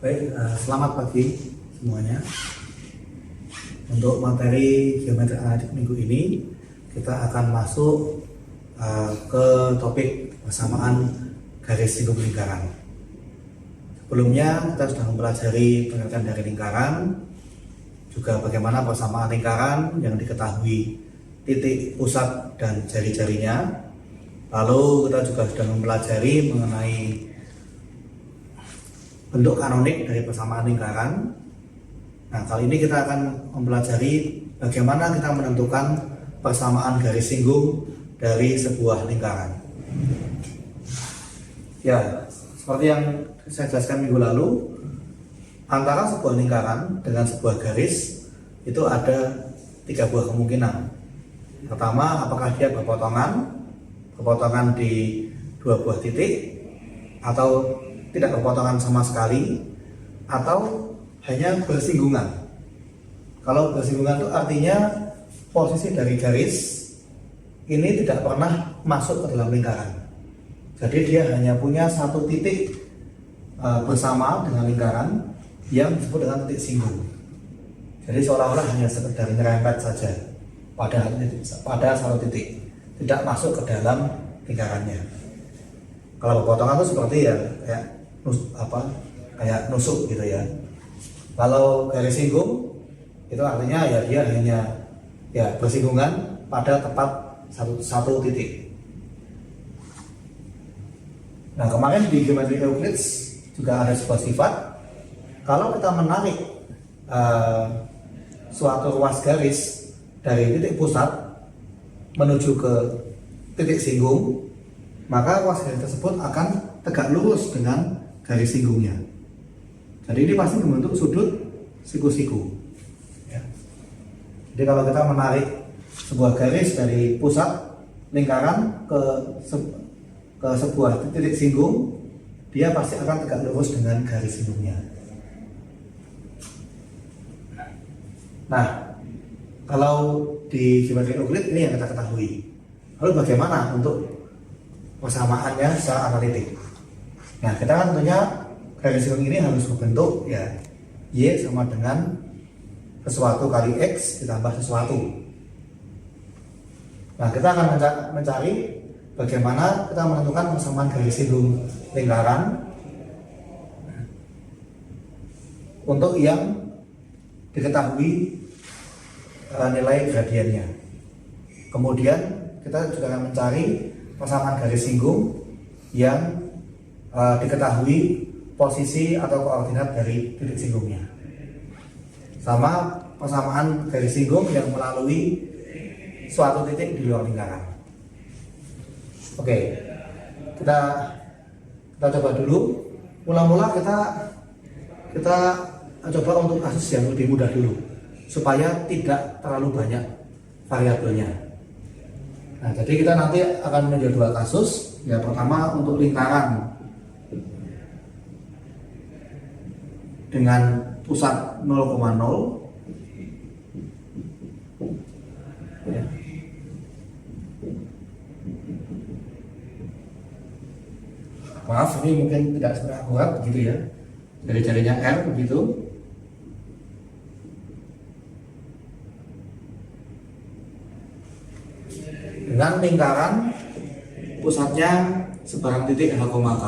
Baik, selamat pagi semuanya. Untuk materi geometri analitik minggu ini, kita akan masuk ke topik persamaan garis singgung lingkaran. Sebelumnya kita sudah mempelajari pengertian dari lingkaran, juga bagaimana persamaan lingkaran yang diketahui titik pusat dan jari-jarinya. Lalu kita juga sudah mempelajari mengenai bentuk kanonik dari persamaan lingkaran. Nah, kali ini kita akan mempelajari bagaimana kita menentukan persamaan garis singgung dari sebuah lingkaran. Ya, seperti yang saya jelaskan minggu lalu, antara sebuah lingkaran dengan sebuah garis itu ada 3 buah kemungkinan. Pertama, apakah dia berpotongan di 2 buah titik, atau tidak berpotongan sama sekali, atau hanya bersinggungan. Kalau bersinggungan itu artinya posisi dari garis ini tidak pernah masuk ke dalam lingkaran. Jadi dia hanya punya satu titik bersama dengan lingkaran yang disebut dengan titik singgung. Jadi seolah-olah hanya sekedar nyerempet saja pada satu titik, tidak masuk ke dalam lingkarannya. Kalau berpotongan itu seperti kayak nusuk gitu ya. Kalau garis singgung itu artinya ya dia hanya bersinggungan pada tepat satu titik. Nah, kemarin di geometri Euclid juga ada sebuah sifat. Kalau kita menarik suatu ruas garis dari titik pusat menuju ke titik singgung, maka ruas garis tersebut akan tegak lurus dengan garis singgungnya. Jadi ini pasti membentuk sudut siku-siku. Ya. Jadi kalau kita menarik sebuah garis dari pusat lingkaran ke sebuah titik singgung, dia pasti akan tegak lurus dengan garis singgungnya. Nah, kalau di geometri Euclid ini yang kita ketahui. Lalu bagaimana untuk persamaannya secara analitik? Nah, kita kan tentunya garis singgung ini harus berbentuk Y sama dengan sesuatu kali X ditambah sesuatu. Nah, kita akan mencari bagaimana kita menentukan persamaan garis singgung lingkaran untuk yang diketahui nilai gradiennya. Kemudian kita juga akan mencari persamaan garis singgung yang diketahui posisi atau koordinat dari titik singgungnya, sama persamaan garis singgung yang melalui suatu titik di luar lingkaran. Oke, kita coba dulu. Mula-mula kita coba untuk kasus yang lebih mudah dulu, supaya tidak terlalu banyak variabelnya. Nah, jadi kita nanti akan menjadi 2 kasus. Ya, pertama untuk lingkaran dengan pusat 0,0 ya. Maaf, ini mungkin tidak secara akurat begitu ya, dari jarinya R begitu. Dengan lingkaran pusatnya sebarang titik H, K.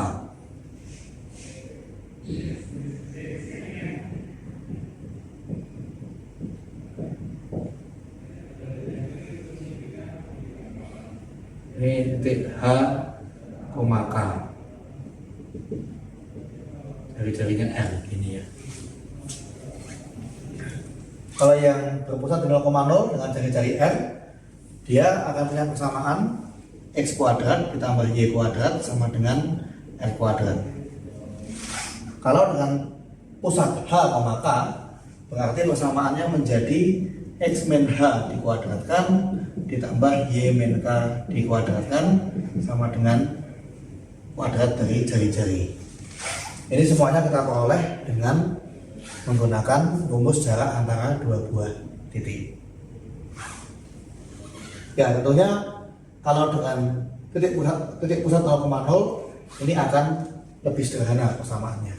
Ini titik H, K dari jarinya R ini ya. Kalau yang berpusat di 0,0 dengan jari-jari R, dia akan punya persamaan X kuadrat ditambah Y kuadrat sama dengan R kuadrat. Kalau dengan pusat H, K, berarti persamaannya menjadi X min H dikuadratkan ditambah Y min K dikuadratkan sama dengan kuadrat dari jari-jari. Ini semuanya kita peroleh dengan menggunakan rumus jarak antara 2 buah titik. Ya, tentunya kalau dengan titik pusat 0,0 ini akan lebih sederhana persamaannya.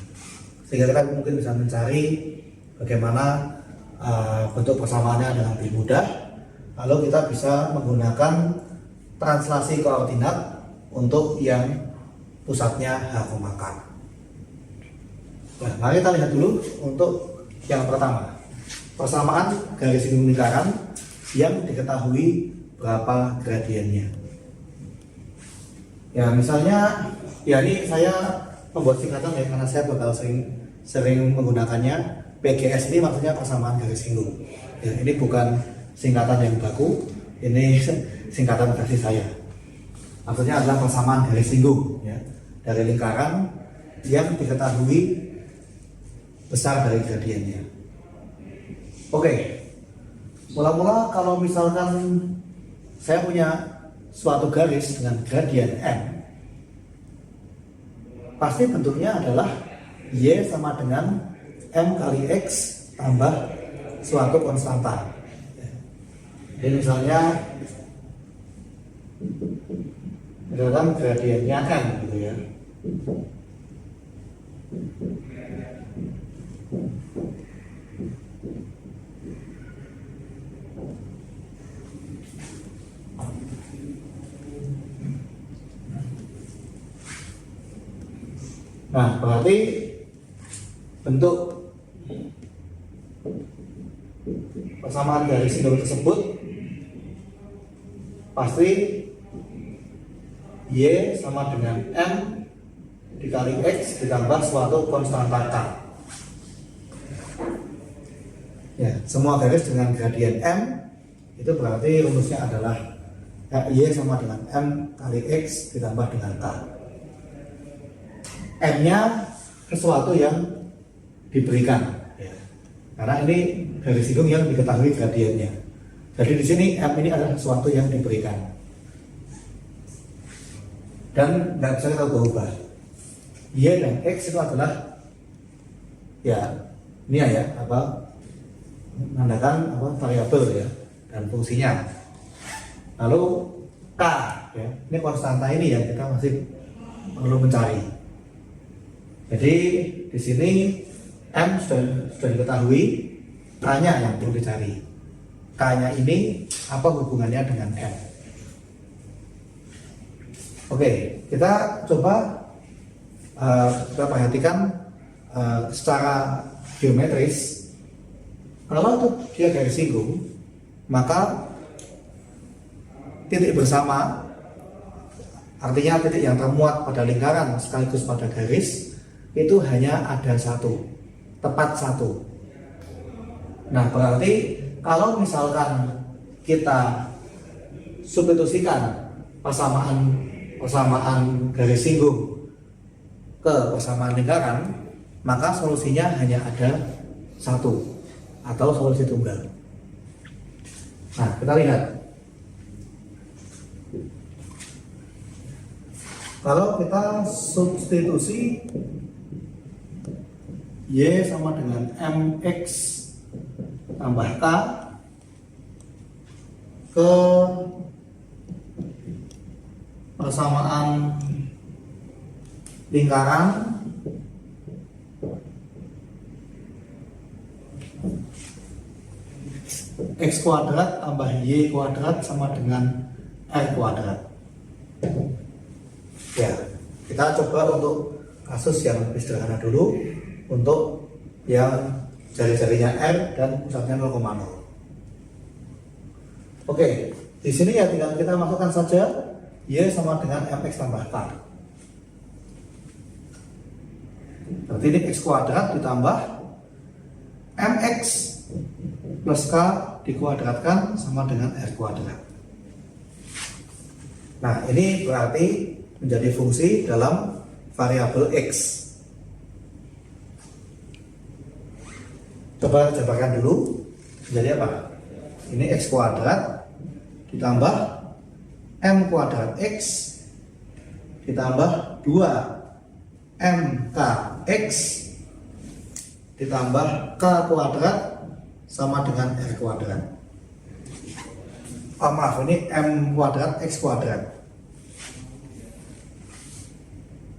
sehingga kita mungkin bisa mencari bagaimana bentuk persamaannya dengan lebih mudah. Lalu kita bisa menggunakan translasi koordinat untuk yang pusatnya H, K. Nah, mari kita lihat dulu untuk yang pertama, persamaan garis singgung lingkaran yang diketahui berapa gradiennya. Ya, misalnya, ya ini saya membuat singkatan ya, karena saya bakal sering menggunakannya. PGS ini maksudnya persamaan garis singgung. Ya, ini bukan singkatan yang baku, ini singkatan versi saya. Maksudnya adalah persamaan garis singgung ya, dari lingkaran yang diketahui besar dari gradiennya. Oke, mula-mula kalau misalkan saya punya suatu garis dengan gradien M, pasti bentuknya adalah Y sama dengan M kali X tambah suatu konstanta. Jadi misalnya dalam gradiennya M gitu ya. Nah, berarti bentuk persamaan garis singgung tersebut pasti Y sama dengan M dikali X ditambah suatu konstanta K. Ya, semua garis dengan gradien M itu berarti rumusnya adalah Y sama dengan M kali X ditambah dengan K. M-nya sesuatu yang diberikan, ya. Karena ini garis singgung yang diketahui gradiennya. Jadi di sini M ini adalah sesuatu yang diberikan dan nggak bisa kita ubah. Y dan X itu adalah ya ini ya menandakan variabel ya dan fungsinya. Lalu K ya, ini konstanta ini yang kita masih perlu mencari. Jadi di sini M sudah diketahui, K-nya yang perlu dicari. K-nya ini apa hubungannya dengan M? Oke, kita coba kita perhatikan secara geometris. Kalau itu dia garis singgung, maka titik bersama, artinya titik yang termuat pada lingkaran sekaligus pada garis, itu hanya ada satu, tepat satu. Nah, berarti kalau misalkan kita substitusikan persamaan garis singgung ke persamaan lingkaran, maka solusinya hanya ada satu atau solusi tunggal. Nah, kita lihat. Kalau kita substitusi Y sama dengan MX tambah K ke persamaan lingkaran X kuadrat tambah Y kuadrat sama dengan R kuadrat. Ya, kita coba untuk kasus yang lebih sederhana dulu, untuk yang jari-jarinya R dan pusatnya 0,0. Oke, di sini ya tinggal kita masukkan saja Y sama dengan MX tambah K. Berarti ini X kuadrat ditambah MX plus K dikuadratkan sama dengan R kuadrat. Nah, ini berarti menjadi fungsi dalam variabel X. Coba jabarkan dulu. Jadi apa? Ini X kuadrat ditambah M kuadrat X ditambah 2MKX ditambah K kuadrat sama dengan R kuadrat. Oh maaf, ini M kuadrat X kuadrat.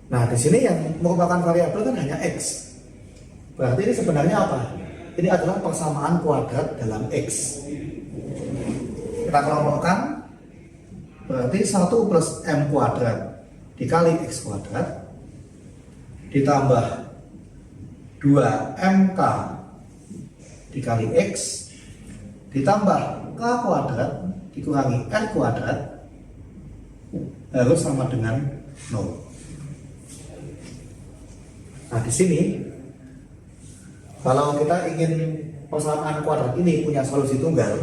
Nah, di sini yang merupakan variabel kan hanya X. Berarti ini sebenarnya apa? Ini adalah persamaan kuadrat dalam X. Kita kelompokkan, berarti 1 plus M kuadrat dikali X kuadrat ditambah 2MK dikali X ditambah K kuadrat dikurangi R kuadrat harus sama dengan 0. Nah, di sini kalau kita ingin persamaan kuadrat ini punya solusi tunggal,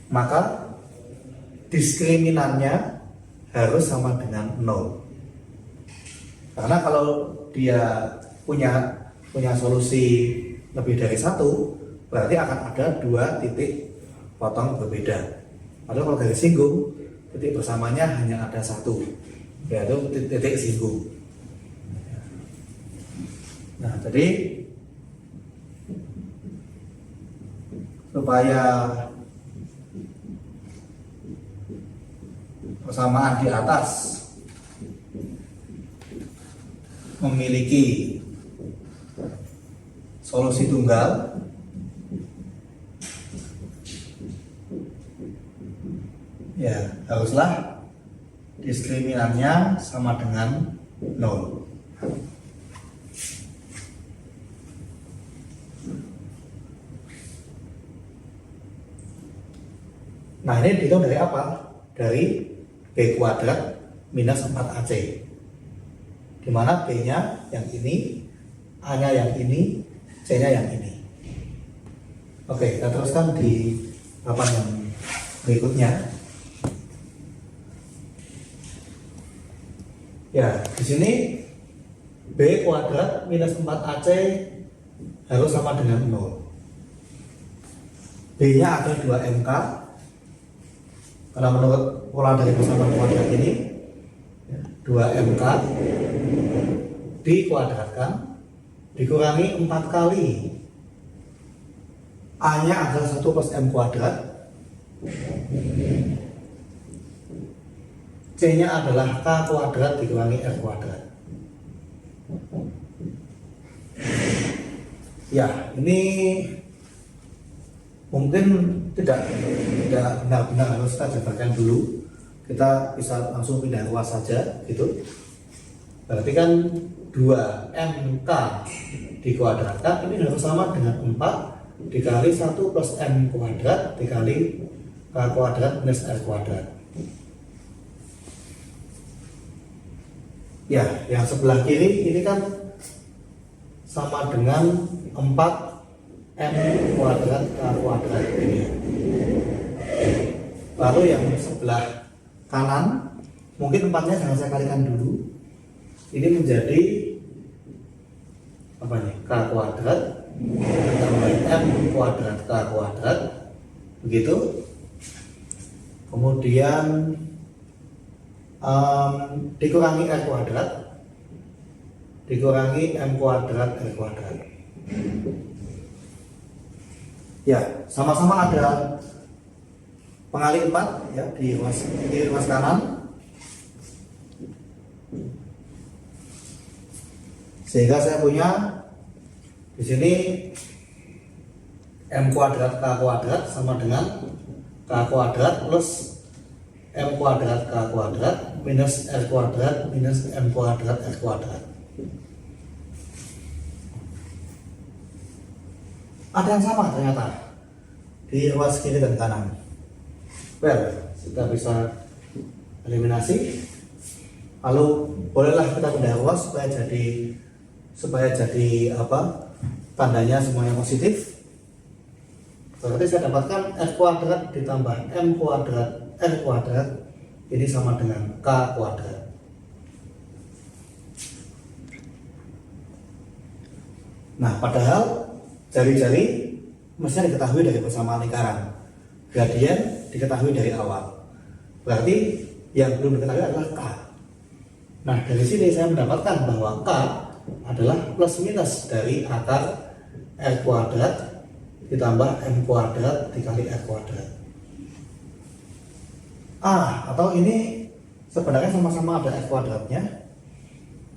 maka diskriminannya harus sama dengan 0. Karena kalau dia punya solusi lebih dari 1, berarti akan ada 2 titik potong berbeda. Padahal kalau garis singgung, titik bersamanya hanya ada 1, yaitu titik singgung. Nah, jadi supaya persamaan di atas memiliki solusi tunggal, ya haruslah diskriminannya sama dengan 0. Nah, ini dihitung dari apa? Dari B kuadrat minus 4AC, dimana B-nya yang ini, A-nya yang ini, C-nya yang ini. Oke, kita teruskan di papan yang berikutnya. Ya, di sini B kuadrat minus 4AC harus sama dengan 0. B-nya ada 2MK, karena menurut pola dari persamaan kuadrat ini 2MK dikuadratkan dikurangi 4 kali A-nya adalah 1 plus M kuadrat, C-nya adalah K kuadrat dikurangi R kuadrat. Ya, ini mungkin tidak benar-benar harus kita jabarkan dulu. Kita bisa langsung pindah ruas saja gitu. Berarti kan 2MK dikuadratkan ini harus sama dengan 4 dikali 1 plus M kuadrat dikali K kuadrat minus R kuadrat. Ya, yang sebelah kiri ini kan sama dengan 4 M kuadrat K kuadrat ini. Lalu yang sebelah kanan, mungkin 4-nya jangan saya kalikan dulu. Ini menjadi apa nih? K kuadrat tambah M kuadrat K kuadrat, begitu. Kemudian dikurangi R kuadrat dikurangi M kuadrat R kuadrat. Ya, sama-sama ada pengali 4 ya di ruas kanan, sehingga saya punya di sini M kuadrat K kuadrat sama dengan K kuadrat plus M kuadrat K kuadrat minus R kuadrat minus M kuadrat R kuadrat. Ada yang sama ternyata di ruas kiri dan kanan. Well, kita bisa eliminasi. Lalu bolehlah kita pindah ruas supaya jadi apa? Tandanya semuanya positif. Berarti saya dapatkan R kuadrat ditambah M kuadrat R kuadrat ini sama dengan K kuadrat. Nah, padahal jari-jari mestinya diketahui dari persamaan lingkaran. Gradien diketahui dari awal. Berarti yang belum diketahui adalah K. Nah, dari sini saya mendapatkan bahwa K adalah plus minus dari akar R kuadrat ditambah M kuadrat dikali R kuadrat. Atau ini sebenarnya sama-sama ada R kuadratnya.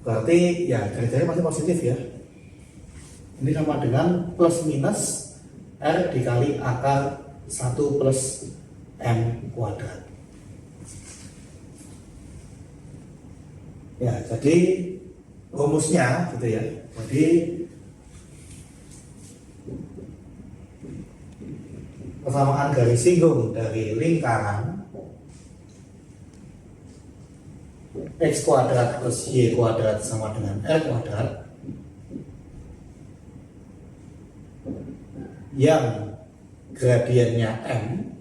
Berarti ya jari-jari pasti positif ya. Ini sama dengan plus minus R dikali akar 1 plus M kuadrat. Ya, jadi rumusnya gitu ya. Jadi persamaan garis singgung dari lingkaran X kuadrat plus Y kuadrat sama dengan R kuadrat yang gradiennya M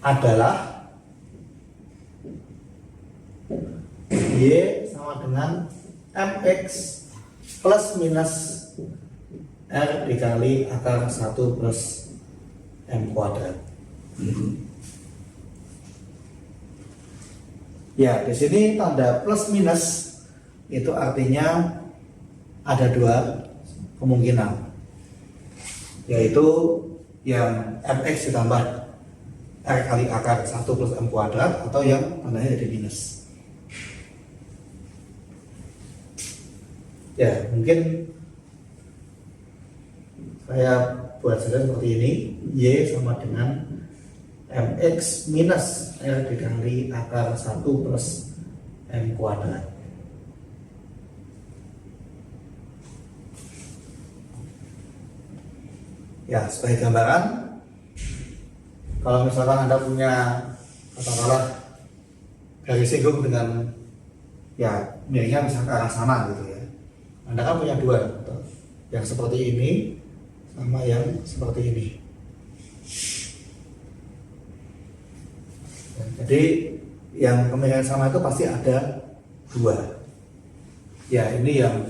adalah Y sama dengan MX plus minus R dikali akar 1 plus M kuadrat. Ya, di sini tanda plus minus itu artinya ada dua kemungkinan, yaitu yang MX ditambah R kali akar 1 plus M kuadrat, atau yang tandanya jadi minus. Ya, mungkin saya buat saja seperti ini. Y sama dengan MX minus R dikali akar 1 plus M kuadrat. Ya, sebagai gambaran, kalau misalkan Anda punya katakanlah garis singgung dengan ya miringnya misalkan ke arah sana gitu ya, Anda kan punya dua, yang seperti ini sama yang seperti ini. Jadi yang kemiringan sama itu pasti ada dua. Ya, ini yang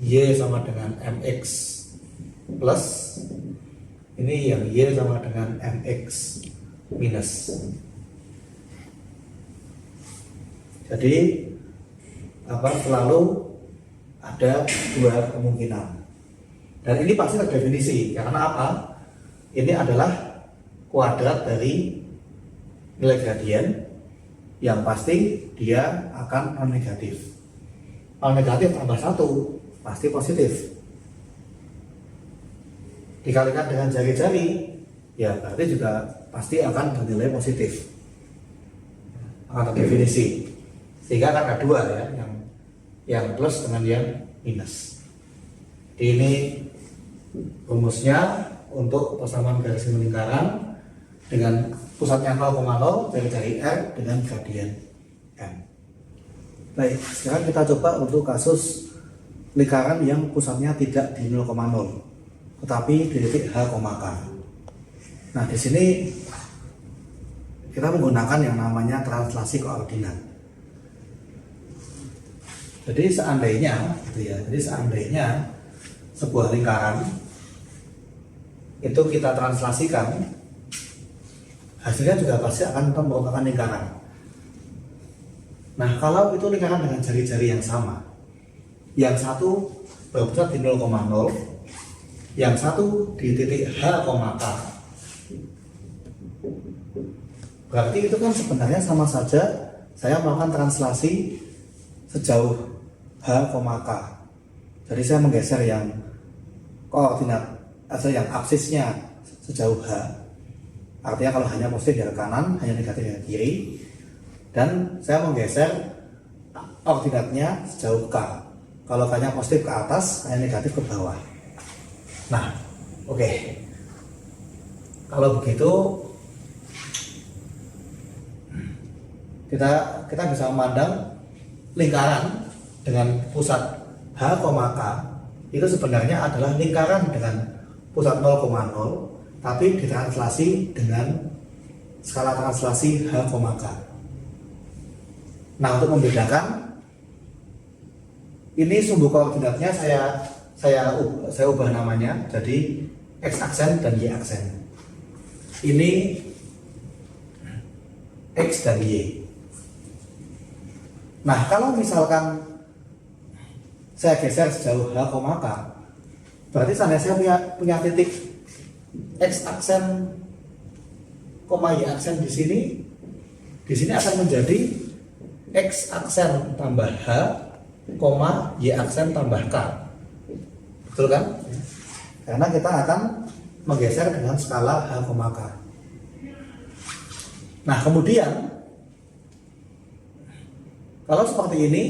Y sama dengan MX plus, ini yang Y sama dengan MX minus. Jadi selalu ada dua kemungkinan. Dan ini pasti terdefinisi karena apa? Ini adalah kuadrat dari nilai gradien yang pasti dia akan non negatif. Non negatif tambah 1 pasti positif. Dikalikan dengan jari-jari, ya berarti juga pasti akan bernilai positif, akan terdefinisi. Sehingga akan ada dua ya, yang plus dengan yang minus. Jadi ini rumusnya untuk persamaan garis lingkaran dengan pusatnya 0,0, jari-jari R dengan gradien M. Baik, sekarang kita coba untuk kasus lingkaran yang pusatnya tidak di 0,0 tetapi di titik H, K. Nah, di sini kita menggunakan yang namanya translasi koordinat. Jadi seandainya sebuah lingkaran itu kita translasikan, hasilnya juga pasti akan merupakan lingkaran. Nah, kalau itu lingkaran dengan jari-jari yang sama, yang satu berpusat di 0,0, yang satu di titik H, K, berarti itu kan sebenarnya sama saja saya melakukan translasi sejauh H, K. Jadi saya menggeser yang koordinat atau yang aksisnya sejauh H. Artinya kalau hanya positif dari kanan, hanya negatif dari kiri, dan saya menggeser koordinatnya sejauh K. Kalau hanya positif ke atas, hanya negatif ke bawah. Nah, oke. Kalau begitu kita bisa memandang lingkaran dengan pusat H, K itu sebenarnya adalah lingkaran dengan pusat 0,0 tapi ditranslasi dengan skala translasi H, K. Nah, untuk membedakan ini sumbu koordinatnya saya ubah namanya jadi X aksen dan Y aksen. Ini X dan Y. Nah, kalau misalkan saya geser sejauh H, K, berarti saya punya titik X aksen, Y aksen di sini akan menjadi X aksen tambah H koma Y aksen tambah K. Betul kan? Karena kita akan menggeser dengan skala H, K. Nah, kemudian kalau seperti ini,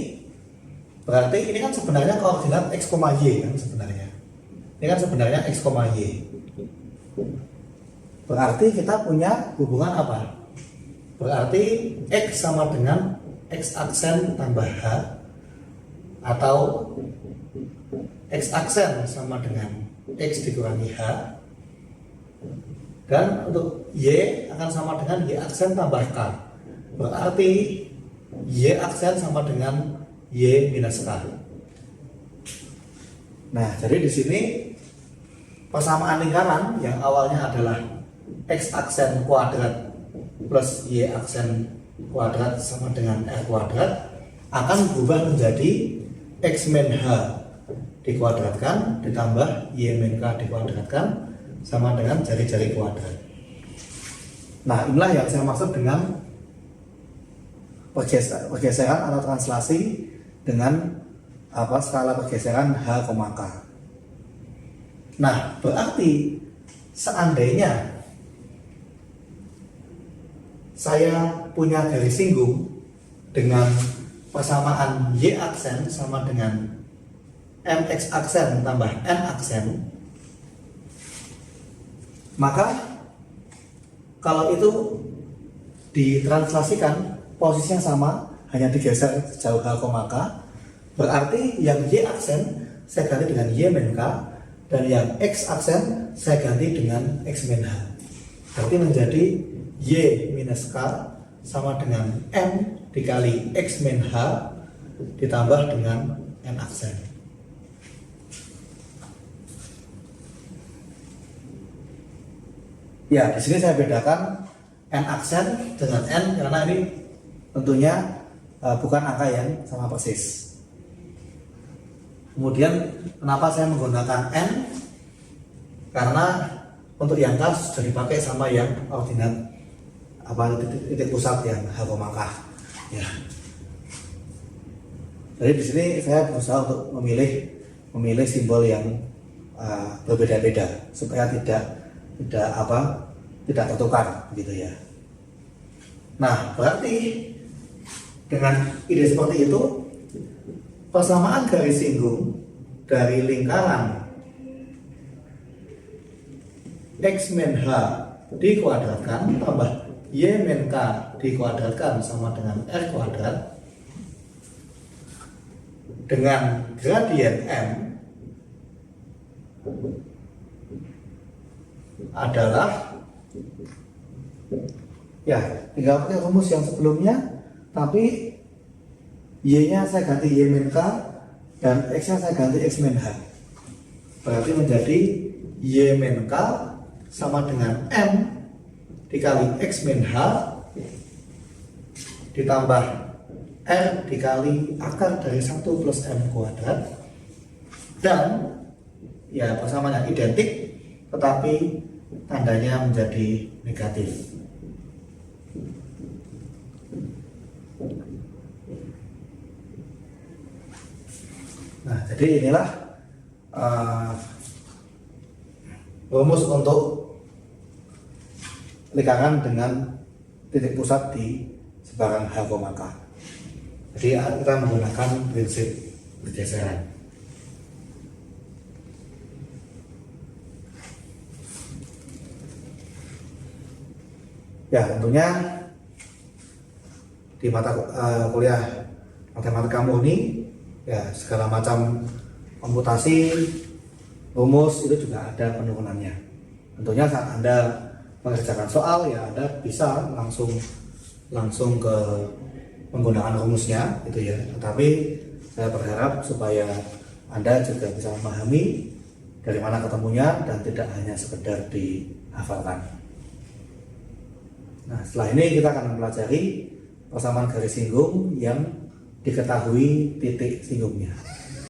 berarti ini kan sebenarnya koordinat X, Y kan sebenarnya. Ini kan sebenarnya X, Y. Berarti kita punya hubungan apa? Berarti X sama dengan X aksen tambah H, atau X aksen sama dengan X dikurangi H, dan untuk Y akan sama dengan Y aksen tambah K. Berarti Y aksen sama dengan Y minus K. Nah, jadi di sini persamaan lingkaran yang awalnya adalah X aksen kuadrat plus Y aksen kuadrat sama dengan R kuadrat akan berubah menjadi X min H dikuadratkan ditambah Y min K dikuadratkan sama dengan jari-jari kuadrat. Nah, inilah yang saya maksud dengan pergeseran atau translasi dengan skala pergeseran H, K. Nah, berarti seandainya saya punya garis singgung dengan persamaan Y aksen sama dengan MX aksen tambah N aksen, maka kalau itu ditranslasikan posisinya sama, hanya digeser sejauh H, K, berarti yang Y aksen saya ganti dengan Y min K, dan yang X aksen saya ganti dengan X min H. Berarti menjadi Y minus K sama dengan M dikali X min H ditambah dengan N aksen. Ya, di sini saya bedakan N aksen dengan N karena ini tentunya bukan angka yang sama persis. Kemudian kenapa saya menggunakan N? Karena untuk yang K sudah dipakai sama yang ordinat titik pusat yang H, K. Ya. Jadi di sini saya berusaha untuk memilih simbol yang berbeda-beda supaya tidak tertukar begitu ya. Nah, berarti dengan ide seperti itu persamaan garis singgung dari lingkaran X min H dikuadratkan tambah Y min K dikuadratkan sama dengan R kuadrat dengan gradien M adalah, ya tinggal pakai rumus yang sebelumnya, tapi Y-nya saya ganti Y min K dan X-nya saya ganti X min H. Berarti menjadi Y min K sama dengan M dikali X min H ditambah R dikali akar dari 1 plus M kuadrat, dan ya persamaannya identik tetapi tandanya menjadi negatif. Nah, jadi inilah rumus untuk lingkaran dengan titik pusat di sebarang H, K. Jadi kita menggunakan prinsip pergeseran. Ya, tentunya di mata kuliah matematika murni ya segala macam komputasi, rumus itu juga ada penurunannya. Tentunya saat Anda mengerjakan soal ya Anda bisa langsung ke menggunakan rumusnya gitu ya. Tetapi saya berharap supaya Anda juga bisa memahami dari mana ketemunya dan tidak hanya sekedar dihafalkan. Nah, setelah ini kita akan mempelajari persamaan garis singgung yang diketahui titik singgungnya.